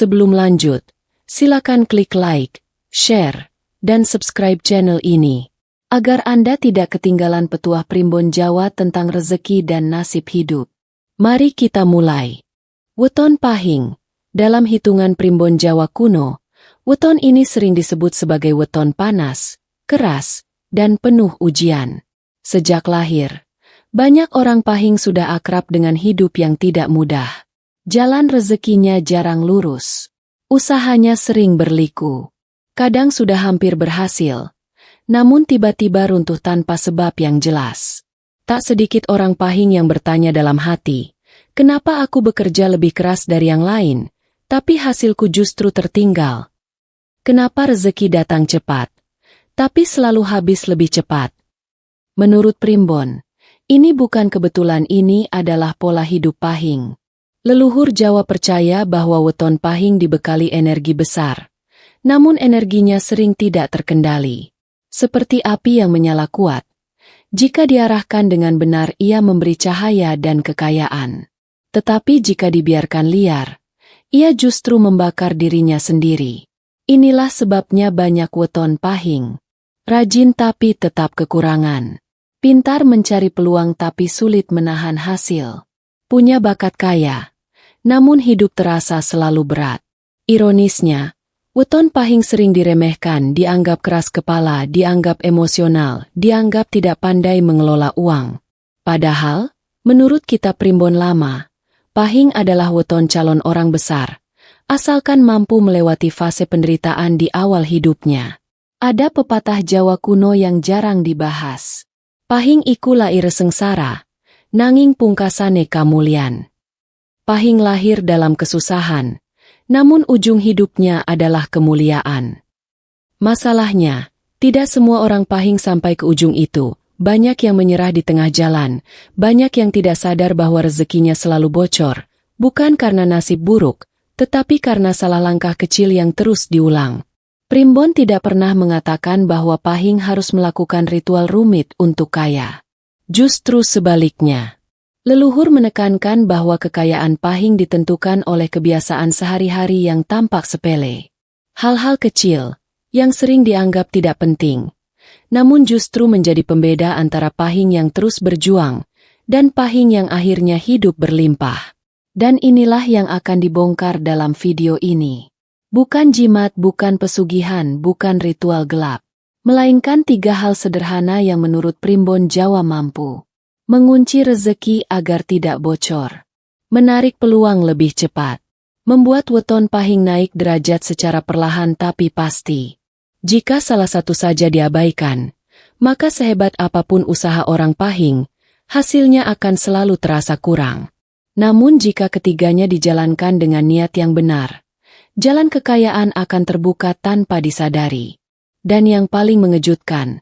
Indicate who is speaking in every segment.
Speaker 1: Sebelum lanjut, silakan klik like, share, dan subscribe channel ini, agar Anda tidak ketinggalan petuah Primbon Jawa tentang rezeki dan nasib hidup. Mari kita mulai. Weton Pahing. Dalam hitungan Primbon Jawa kuno, weton ini sering disebut sebagai weton panas, keras, dan penuh ujian. Sejak lahir, banyak orang Pahing sudah akrab dengan hidup yang tidak mudah. Jalan rezekinya jarang lurus. Usahanya sering berliku. Kadang sudah hampir berhasil, namun tiba-tiba runtuh tanpa sebab yang jelas. Tak sedikit orang Pahing yang bertanya dalam hati, kenapa aku bekerja lebih keras dari yang lain, tapi hasilku justru tertinggal? Kenapa rezeki datang cepat, tapi selalu habis lebih cepat? Menurut Primbon, ini bukan kebetulan, ini adalah pola hidup Pahing. Leluhur Jawa percaya bahwa weton Pahing dibekali energi besar, namun energinya sering tidak terkendali. Seperti api yang menyala kuat. Jika diarahkan dengan benar, ia memberi cahaya dan kekayaan. Tetapi jika dibiarkan liar, ia justru membakar dirinya sendiri. Inilah sebabnya banyak weton Pahing. Rajin tapi tetap kekurangan. Pintar mencari peluang tapi sulit menahan hasil. Punya bakat kaya, namun hidup terasa selalu berat. Ironisnya, weton Pahing sering diremehkan, dianggap keras kepala, dianggap emosional, dianggap tidak pandai mengelola uang. Padahal, menurut kitab Primbon Lama, Pahing adalah weton calon orang besar, asalkan mampu melewati fase penderitaan di awal hidupnya. Ada pepatah Jawa kuno yang jarang dibahas. Pahing iku lair sengsara, nanging pungkasane kamulyan. Pahing lahir dalam kesusahan, namun ujung hidupnya adalah kemuliaan. Masalahnya, tidak semua orang Pahing sampai ke ujung itu. Banyak yang menyerah di tengah jalan, banyak yang tidak sadar bahwa rezekinya selalu bocor, bukan karena nasib buruk, tetapi karena salah langkah kecil yang terus diulang. Primbon tidak pernah mengatakan bahwa Pahing harus melakukan ritual rumit untuk kaya. Justru sebaliknya. Leluhur menekankan bahwa kekayaan Pahing ditentukan oleh kebiasaan sehari-hari yang tampak sepele. Hal-hal kecil, yang sering dianggap tidak penting, namun justru menjadi pembeda antara Pahing yang terus berjuang, dan Pahing yang akhirnya hidup berlimpah. Dan inilah yang akan dibongkar dalam video ini. Bukan jimat, bukan pesugihan, bukan ritual gelap. Melainkan 3 hal sederhana yang menurut Primbon Jawa mampu mengunci rezeki agar tidak bocor, menarik peluang lebih cepat, membuat weton Pahing naik derajat secara perlahan tapi pasti. Jika salah satu saja diabaikan, maka sehebat apapun usaha orang Pahing, hasilnya akan selalu terasa kurang. Namun jika ketiganya dijalankan dengan niat yang benar, jalan kekayaan akan terbuka tanpa disadari. Dan yang paling mengejutkan,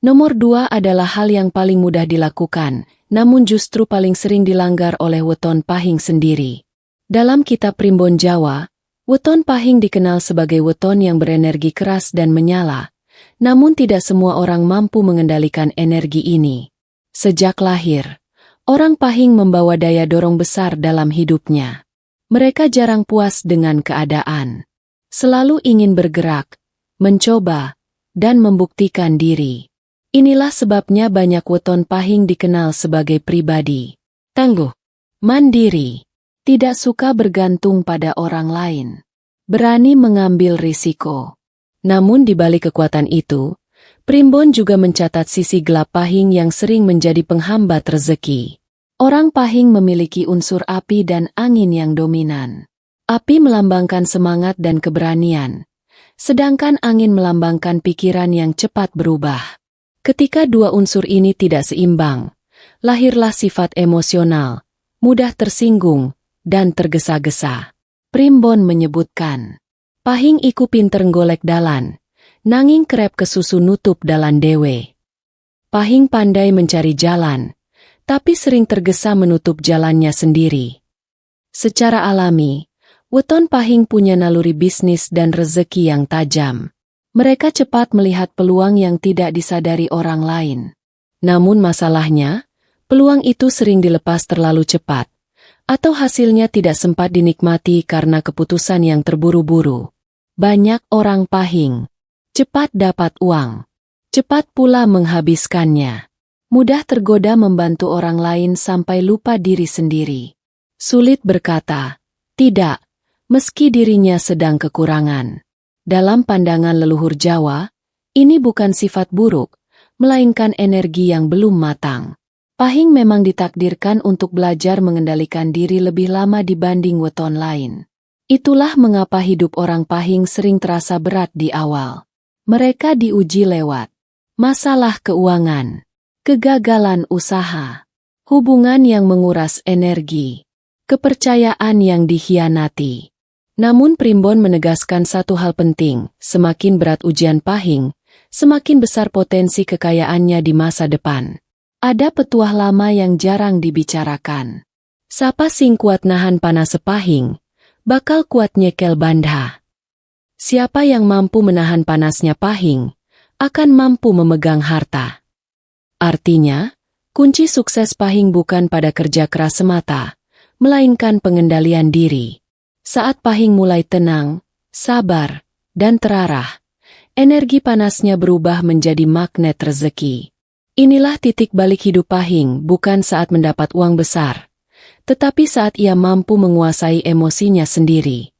Speaker 1: nomor 2 adalah hal yang paling mudah dilakukan, namun justru paling sering dilanggar oleh weton Pahing sendiri. Dalam kitab Primbon Jawa, weton Pahing dikenal sebagai weton yang berenergi keras dan menyala, namun tidak semua orang mampu mengendalikan energi ini. Sejak lahir, orang Pahing membawa daya dorong besar dalam hidupnya. Mereka jarang puas dengan keadaan. Selalu ingin bergerak, mencoba, dan membuktikan diri. Inilah sebabnya banyak weton Pahing dikenal sebagai pribadi tangguh, mandiri, tidak suka bergantung pada orang lain, berani mengambil risiko. Namun di balik kekuatan itu, Primbon juga mencatat sisi gelap Pahing yang sering menjadi penghambat rezeki. Orang Pahing memiliki unsur api dan angin yang dominan. Api melambangkan semangat dan keberanian, sedangkan angin melambangkan pikiran yang cepat berubah. Ketika dua unsur ini tidak seimbang, lahirlah sifat emosional, mudah tersinggung, dan tergesa-gesa. Primbon menyebutkan, Pahing iku pinter golek dalan, nanging kerep kesusu nutup dalan dewe. Pahing pandai mencari jalan, tapi sering tergesa menutup jalannya sendiri. Secara alami, weton Pahing punya naluri bisnis dan rezeki yang tajam. Mereka cepat melihat peluang yang tidak disadari orang lain. Namun masalahnya, peluang itu sering dilepas terlalu cepat, Atau hasilnya tidak sempat dinikmati karena keputusan yang terburu-buru. Banyak orang Pahing cepat dapat uang, cepat pula menghabiskannya. Mudah tergoda membantu orang lain sampai lupa diri sendiri. Sulit berkata, tidak, meski dirinya sedang kekurangan. Dalam pandangan leluhur Jawa, ini bukan sifat buruk, melainkan energi yang belum matang. Pahing memang ditakdirkan untuk belajar mengendalikan diri lebih lama dibanding weton lain. Itulah mengapa hidup orang Pahing sering terasa berat di awal. Mereka diuji lewat masalah keuangan, kegagalan usaha, hubungan yang menguras energi, kepercayaan yang dikhianati. Namun Primbon menegaskan satu hal penting, semakin berat ujian Pahing, semakin besar potensi kekayaannya di masa depan. Ada petuah lama yang jarang dibicarakan. Sapa sing kuat nahan panas Pahing, bakal kuat nyekel Bandha. Siapa yang mampu menahan panasnya Pahing, akan mampu memegang harta. Artinya, kunci sukses Pahing bukan pada kerja keras semata, melainkan pengendalian diri. Saat Pahing mulai tenang, sabar, dan terarah, energi panasnya berubah menjadi magnet rezeki. Inilah titik balik hidup Pahing, bukan saat mendapat uang besar, tetapi saat ia mampu menguasai emosinya sendiri.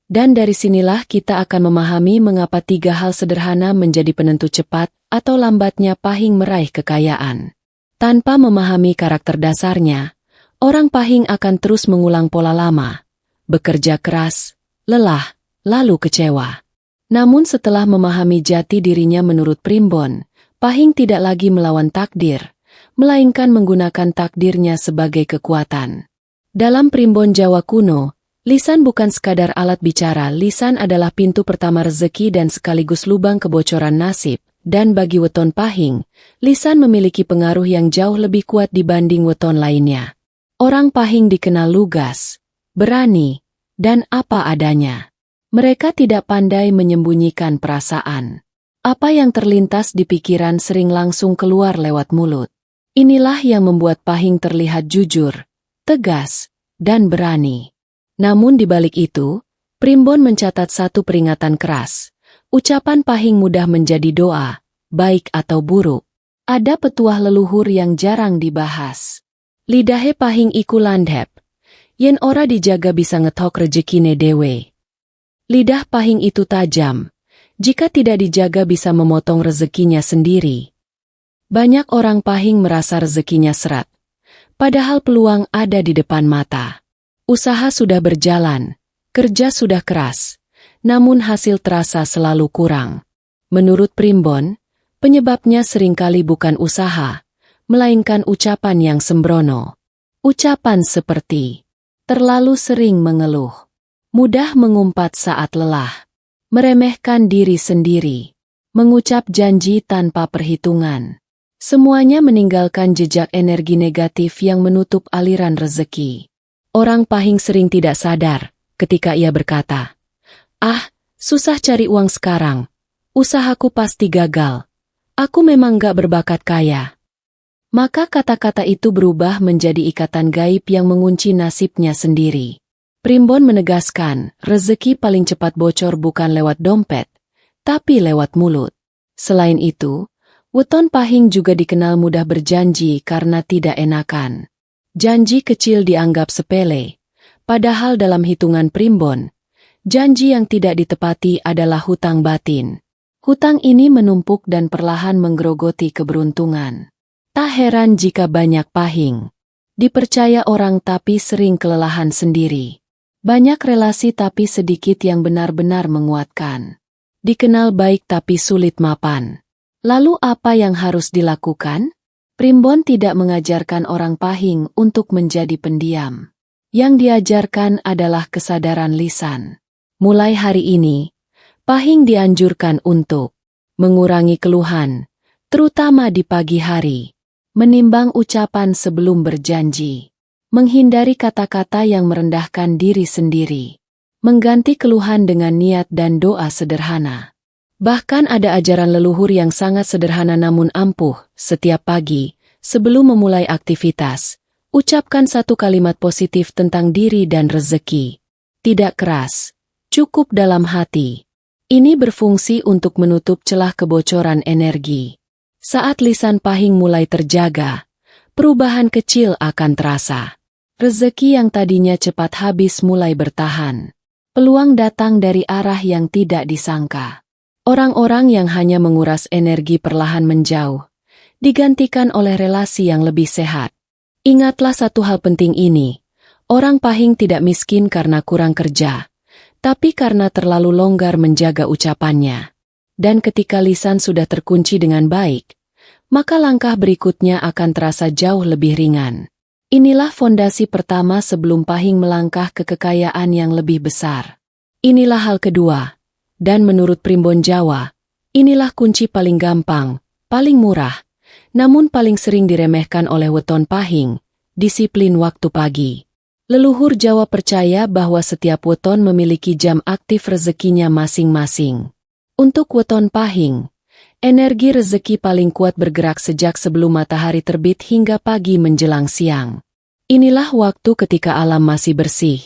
Speaker 1: Dan dari sinilah kita akan memahami mengapa 3 hal sederhana menjadi penentu cepat atau lambatnya Pahing meraih kekayaan. Tanpa memahami karakter dasarnya, orang Pahing akan terus mengulang pola lama, bekerja keras, lelah, lalu kecewa. Namun setelah memahami jati dirinya menurut Primbon, Pahing tidak lagi melawan takdir, melainkan menggunakan takdirnya sebagai kekuatan. Dalam Primbon Jawa kuno, lisan bukan sekadar alat bicara, lisan adalah pintu pertama rezeki dan sekaligus lubang kebocoran nasib, dan bagi weton Pahing, lisan memiliki pengaruh yang jauh lebih kuat dibanding weton lainnya. Orang Pahing dikenal lugas, berani, dan apa adanya. Mereka tidak pandai menyembunyikan perasaan. Apa yang terlintas di pikiran sering langsung keluar lewat mulut. Inilah yang membuat Pahing terlihat jujur, tegas, dan berani. Namun di balik itu, Primbon mencatat satu peringatan keras. Ucapan Pahing mudah menjadi doa, baik atau buruk. Ada petuah leluhur yang jarang dibahas. Lidahe Pahing iku landhep. Yen ora dijaga bisa ngetok rejekine dewe. Lidah Pahing itu tajam. Jika tidak dijaga bisa memotong rezekinya sendiri. Banyak orang Pahing merasa rezekinya seret. Padahal peluang ada di depan mata. Usaha sudah berjalan, kerja sudah keras, namun hasil terasa selalu kurang. Menurut Primbon, penyebabnya seringkali bukan usaha, melainkan ucapan yang sembrono. Ucapan seperti, terlalu sering mengeluh, mudah mengumpat saat lelah, meremehkan diri sendiri, mengucap janji tanpa perhitungan. Semuanya meninggalkan jejak energi negatif yang menutup aliran rezeki. Orang Pahing sering tidak sadar ketika ia berkata, "Ah, susah cari uang sekarang. Usahaku pasti gagal. Aku memang gak berbakat kaya." Maka kata-kata itu berubah menjadi ikatan gaib yang mengunci nasibnya sendiri. Primbon menegaskan, rezeki paling cepat bocor bukan lewat dompet, tapi lewat mulut. Selain itu, weton Pahing juga dikenal mudah berjanji karena tidak enakan. Janji kecil dianggap sepele, padahal dalam hitungan Primbon, janji yang tidak ditepati adalah hutang batin. Hutang ini menumpuk dan perlahan menggerogoti keberuntungan. Tak heran jika banyak Pahing dipercaya orang tapi sering kelelahan sendiri. Banyak relasi tapi sedikit yang benar-benar menguatkan. Dikenal baik tapi sulit mapan. Lalu apa yang harus dilakukan? Primbon tidak mengajarkan orang Pahing untuk menjadi pendiam. Yang diajarkan adalah kesadaran lisan. Mulai hari ini, Pahing dianjurkan untuk mengurangi keluhan, terutama di pagi hari, menimbang ucapan sebelum berjanji, menghindari kata-kata yang merendahkan diri sendiri, mengganti keluhan dengan niat dan doa sederhana. Bahkan ada ajaran leluhur yang sangat sederhana namun ampuh. Setiap pagi, sebelum memulai aktivitas, Ucapkan satu kalimat positif tentang diri dan rezeki. Tidak keras, cukup dalam hati. Ini berfungsi untuk menutup celah kebocoran energi. Saat lisan Pahing mulai terjaga, perubahan kecil akan terasa. Rezeki yang tadinya cepat habis mulai bertahan. Peluang datang dari arah yang tidak disangka. Orang-orang yang hanya menguras energi perlahan menjauh, digantikan oleh relasi yang lebih sehat. Ingatlah satu hal penting ini, orang Pahing tidak miskin karena kurang kerja, tapi karena terlalu longgar menjaga ucapannya. Dan ketika lisan sudah terkunci dengan baik, maka langkah berikutnya akan terasa jauh lebih ringan. Inilah fondasi pertama sebelum Pahing melangkah ke kekayaan yang lebih besar. Inilah hal kedua, dan menurut Primbon Jawa, inilah kunci paling gampang, paling murah, namun paling sering diremehkan oleh weton Pahing, disiplin waktu pagi. Leluhur Jawa percaya bahwa setiap weton memiliki jam aktif rezekinya masing-masing. Untuk weton Pahing, energi rezeki paling kuat bergerak sejak sebelum matahari terbit hingga pagi menjelang siang. Inilah waktu ketika alam masih bersih,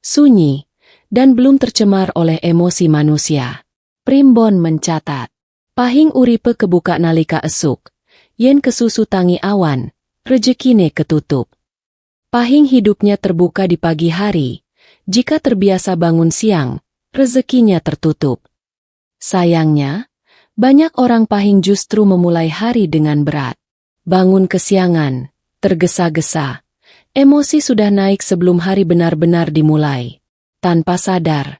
Speaker 1: sunyi, dan belum tercemar oleh emosi manusia. Primbon mencatat, Pahing uripe kebuka nalika esuk, yen kesusu tangi awan, rejekine ketutup. Pahing hidupnya terbuka di pagi hari, jika terbiasa bangun siang, rezekinya tertutup. Sayangnya, banyak orang Pahing justru memulai hari dengan berat. Bangun kesiangan, tergesa-gesa, emosi sudah naik sebelum hari benar-benar dimulai. Tanpa sadar,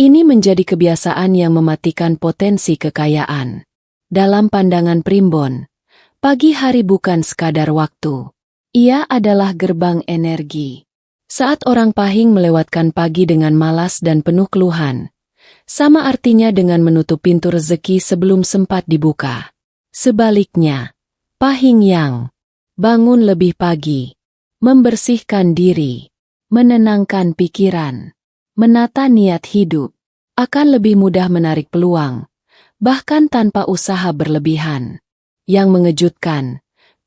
Speaker 1: ini menjadi kebiasaan yang mematikan potensi kekayaan. Dalam pandangan Primbon, pagi hari bukan sekadar waktu. Ia adalah gerbang energi. Saat orang Pahing melewatkan pagi dengan malas dan penuh keluhan, sama artinya dengan menutup pintu rezeki sebelum sempat dibuka. Sebaliknya, Pahing yang bangun lebih pagi, membersihkan diri, menenangkan pikiran, menata niat hidup, akan lebih mudah menarik peluang, bahkan tanpa usaha berlebihan. Yang mengejutkan,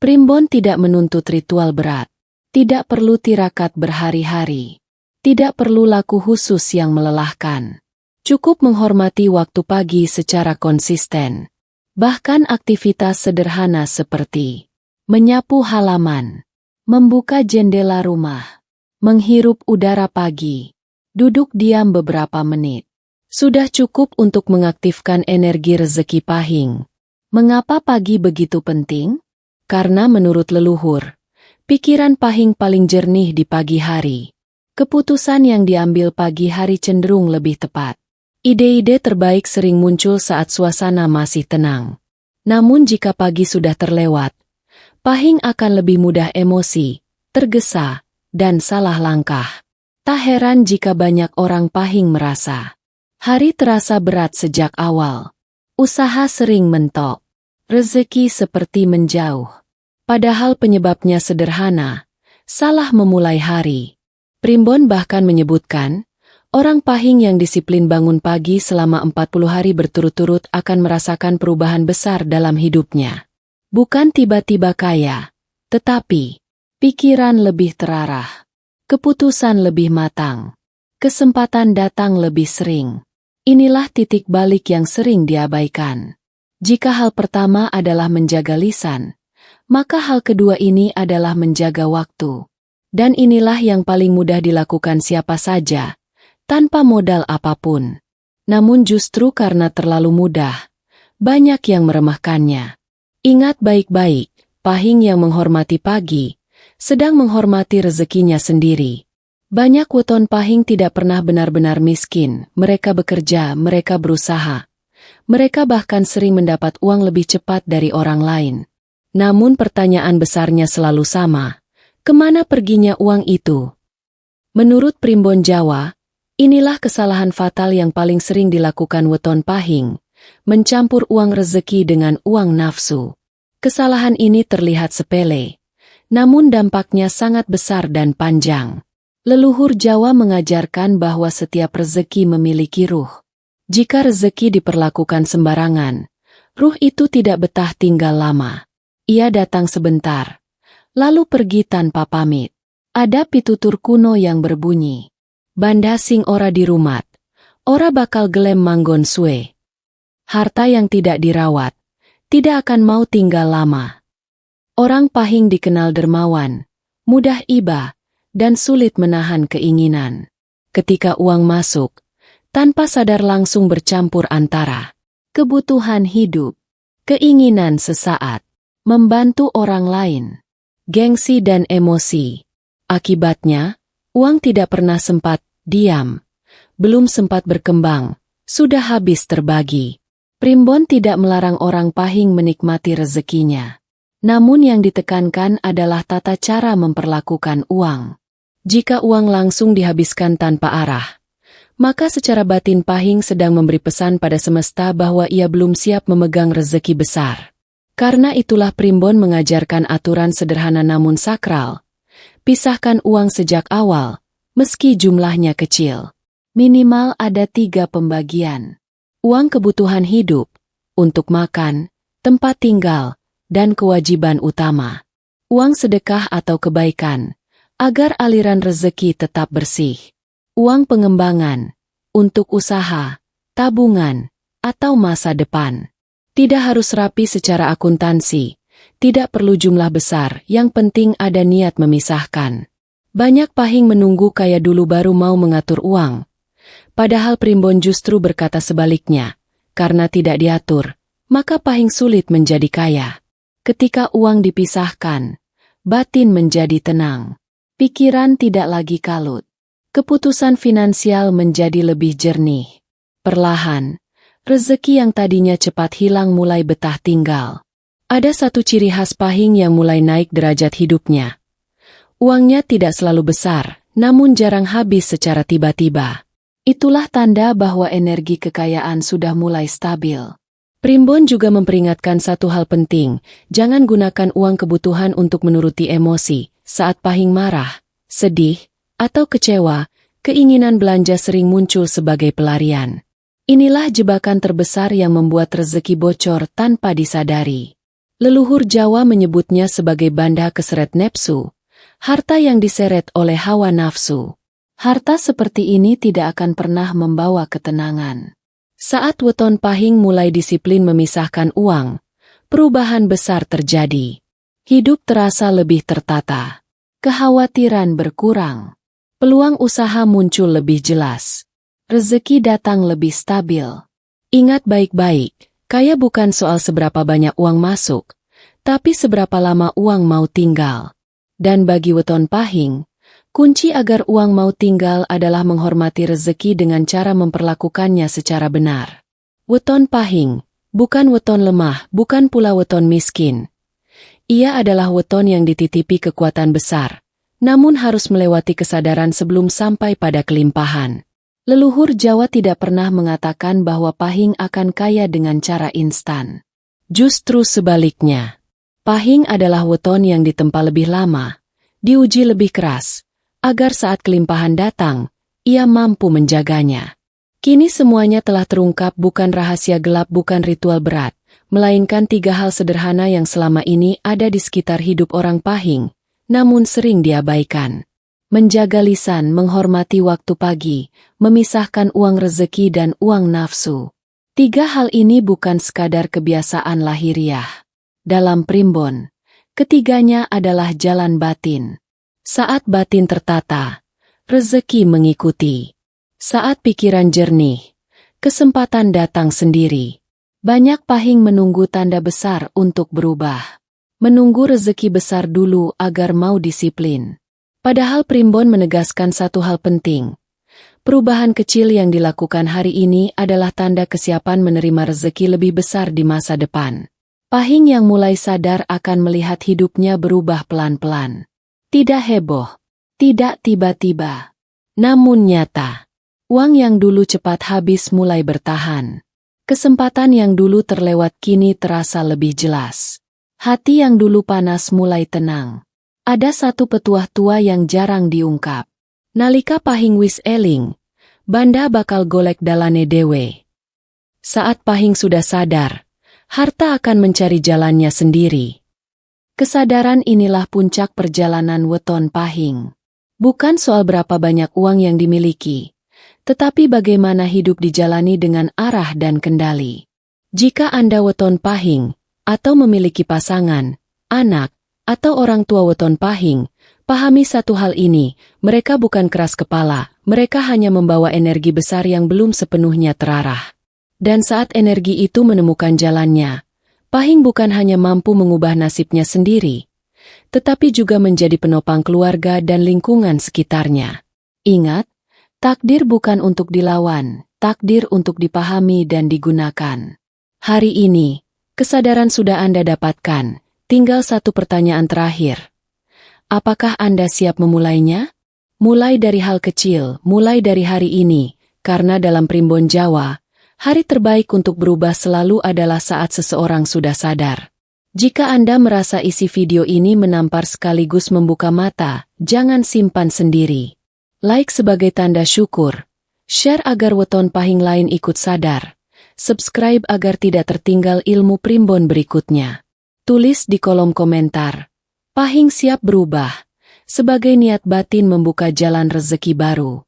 Speaker 1: Primbon tidak menuntut ritual berat, tidak perlu tirakat berhari-hari, tidak perlu laku khusus yang melelahkan. Cukup menghormati waktu pagi secara konsisten. Bahkan aktivitas sederhana seperti menyapu halaman, membuka jendela rumah, menghirup udara pagi, duduk diam beberapa menit, sudah cukup untuk mengaktifkan energi rezeki Pahing. Mengapa pagi begitu penting? Karena menurut leluhur, pikiran Pahing paling jernih di pagi hari. Keputusan yang diambil pagi hari cenderung lebih tepat. Ide-ide terbaik sering muncul saat suasana masih tenang. Namun jika pagi sudah terlewat, Pahing akan lebih mudah emosi, tergesa, dan salah langkah. Tak heran jika banyak orang Pahing merasa hari terasa berat sejak awal. Usaha sering mentok. Rezeki seperti menjauh. Padahal penyebabnya sederhana, salah memulai hari. Primbon bahkan menyebutkan, orang Pahing yang disiplin bangun pagi selama 40 hari berturut-turut akan merasakan perubahan besar dalam hidupnya. Bukan tiba-tiba kaya, tetapi pikiran lebih terarah, keputusan lebih matang, kesempatan datang lebih sering. Inilah titik balik yang sering diabaikan. Jika hal pertama adalah menjaga lisan, maka hal kedua ini adalah menjaga waktu. Dan inilah yang paling mudah dilakukan siapa saja, tanpa modal apapun. Namun justru karena terlalu mudah, banyak yang meremehkannya. Ingat baik-baik, Pahing yang menghormati pagi, sedang menghormati rezekinya sendiri. Banyak weton Pahing tidak pernah benar-benar miskin, mereka bekerja, mereka berusaha. Mereka bahkan sering mendapat uang lebih cepat dari orang lain. Namun pertanyaan besarnya selalu sama, kemana perginya uang itu? Menurut Primbon Jawa, inilah kesalahan fatal yang paling sering dilakukan weton Pahing, mencampur uang rezeki dengan uang nafsu. Kesalahan ini terlihat sepele, namun dampaknya sangat besar dan panjang. Leluhur Jawa mengajarkan bahwa setiap rezeki memiliki ruh. Jika rezeki diperlakukan sembarangan, ruh itu tidak betah tinggal lama. Ia datang sebentar, lalu pergi tanpa pamit. Ada pitutur kuno yang berbunyi, "Banda sing ora dirumat, ora bakal gelem manggon suwe." Harta yang tidak dirawat, tidak akan mau tinggal lama. Orang Pahing dikenal dermawan, mudah iba, dan sulit menahan keinginan. Ketika uang masuk, tanpa sadar langsung bercampur antara kebutuhan hidup, keinginan sesaat, membantu orang lain, gengsi dan emosi. Akibatnya, uang tidak pernah sempat diam, belum sempat berkembang, sudah habis terbagi. Primbon tidak melarang orang Pahing menikmati rezekinya. Namun yang ditekankan adalah tata cara memperlakukan uang. Jika uang langsung dihabiskan tanpa arah, maka secara batin Pahing sedang memberi pesan pada semesta bahwa ia belum siap memegang rezeki besar. Karena itulah Primbon mengajarkan aturan sederhana namun sakral. Pisahkan uang sejak awal, meski jumlahnya kecil. Minimal ada 3 pembagian. Uang kebutuhan hidup, untuk makan, tempat tinggal, dan kewajiban utama. Uang sedekah atau kebaikan, agar aliran rezeki tetap bersih. Uang pengembangan, untuk usaha, tabungan, atau masa depan. Tidak harus rapi secara akuntansi. Tidak perlu jumlah besar, yang penting ada niat memisahkan. Banyak Pahing menunggu kaya dulu baru mau mengatur uang. Padahal Primbon justru berkata sebaliknya, karena tidak diatur, maka Pahing sulit menjadi kaya. Ketika uang dipisahkan, batin menjadi tenang. Pikiran tidak lagi kalut. Keputusan finansial menjadi lebih jernih. Perlahan, rezeki yang tadinya cepat hilang mulai betah tinggal. Ada satu ciri khas Pahing yang mulai naik derajat hidupnya. Uangnya tidak selalu besar, namun jarang habis secara tiba-tiba. Itulah tanda bahwa energi kekayaan sudah mulai stabil. Primbon juga memperingatkan satu hal penting, jangan gunakan uang kebutuhan untuk menuruti emosi. Saat Pahing marah, sedih, atau kecewa, keinginan belanja sering muncul sebagai pelarian. Inilah jebakan terbesar yang membuat rezeki bocor tanpa disadari. Leluhur Jawa menyebutnya sebagai banda keseret nepsu, harta yang diseret oleh hawa nafsu. Harta seperti ini tidak akan pernah membawa ketenangan. Saat weton Pahing mulai disiplin memisahkan uang, perubahan besar terjadi. Hidup terasa lebih tertata. Kekhawatiran berkurang. Peluang usaha muncul lebih jelas. Rezeki datang lebih stabil. Ingat baik-baik. Kaya bukan soal seberapa banyak uang masuk, tapi seberapa lama uang mau tinggal. Dan bagi weton Pahing, kunci agar uang mau tinggal adalah menghormati rezeki dengan cara memperlakukannya secara benar. Weton Pahing, bukan weton lemah, bukan pula weton miskin. Ia adalah weton yang dititipi kekuatan besar, namun harus melewati kesadaran sebelum sampai pada kelimpahan. Leluhur Jawa tidak pernah mengatakan bahwa Pahing akan kaya dengan cara instan. Justru sebaliknya. Pahing adalah weton yang ditempa lebih lama, diuji lebih keras, agar saat kelimpahan datang, ia mampu menjaganya. Kini semuanya telah terungkap, bukan rahasia gelap, bukan ritual berat, melainkan 3 hal sederhana yang selama ini ada di sekitar hidup orang Pahing, namun sering diabaikan. Menjaga lisan, menghormati waktu pagi, memisahkan uang rezeki dan uang nafsu. 3 hal ini bukan sekadar kebiasaan lahiriah. Dalam Primbon, ketiganya adalah jalan batin. Saat batin tertata, rezeki mengikuti. Saat pikiran jernih, kesempatan datang sendiri. Banyak Pahing menunggu tanda besar untuk berubah. Menunggu rezeki besar dulu agar mau disiplin. Padahal Primbon menegaskan satu hal penting. Perubahan kecil yang dilakukan hari ini adalah tanda kesiapan menerima rezeki lebih besar di masa depan. Pahing yang mulai sadar akan melihat hidupnya berubah pelan-pelan. Tidak heboh, tidak tiba-tiba, namun nyata. Uang yang dulu cepat habis mulai bertahan. Kesempatan yang dulu terlewat kini terasa lebih jelas. Hati yang dulu panas mulai tenang. Ada satu petuah tua yang jarang diungkap. Nalika Pahing wis eling, banda bakal golek dalane dewe. Saat Pahing sudah sadar, harta akan mencari jalannya sendiri. Kesadaran inilah puncak perjalanan weton pahing. Bukan soal berapa banyak uang yang dimiliki, tetapi bagaimana hidup dijalani dengan arah dan kendali. Jika Anda weton pahing, atau memiliki pasangan, anak, atau orang tua weton pahing, pahami satu hal ini, mereka bukan keras kepala, mereka hanya membawa energi besar yang belum sepenuhnya terarah. Dan saat energi itu menemukan jalannya, pahing bukan hanya mampu mengubah nasibnya sendiri, tetapi juga menjadi penopang keluarga dan lingkungan sekitarnya. Ingat, takdir bukan untuk dilawan, takdir untuk dipahami dan digunakan. Hari ini, kesadaran sudah Anda dapatkan, tinggal satu pertanyaan terakhir. Apakah Anda siap memulainya? Mulai dari hal kecil, mulai dari hari ini, karena dalam Primbon Jawa, hari terbaik untuk berubah selalu adalah saat seseorang sudah sadar. Jika Anda merasa isi video ini menampar sekaligus membuka mata, jangan simpan sendiri. Like sebagai tanda syukur, share agar weton pahing lain ikut sadar, subscribe agar tidak tertinggal ilmu primbon berikutnya. Tulis di kolom komentar, pahing siap berubah, sebagai niat batin membuka jalan rezeki baru.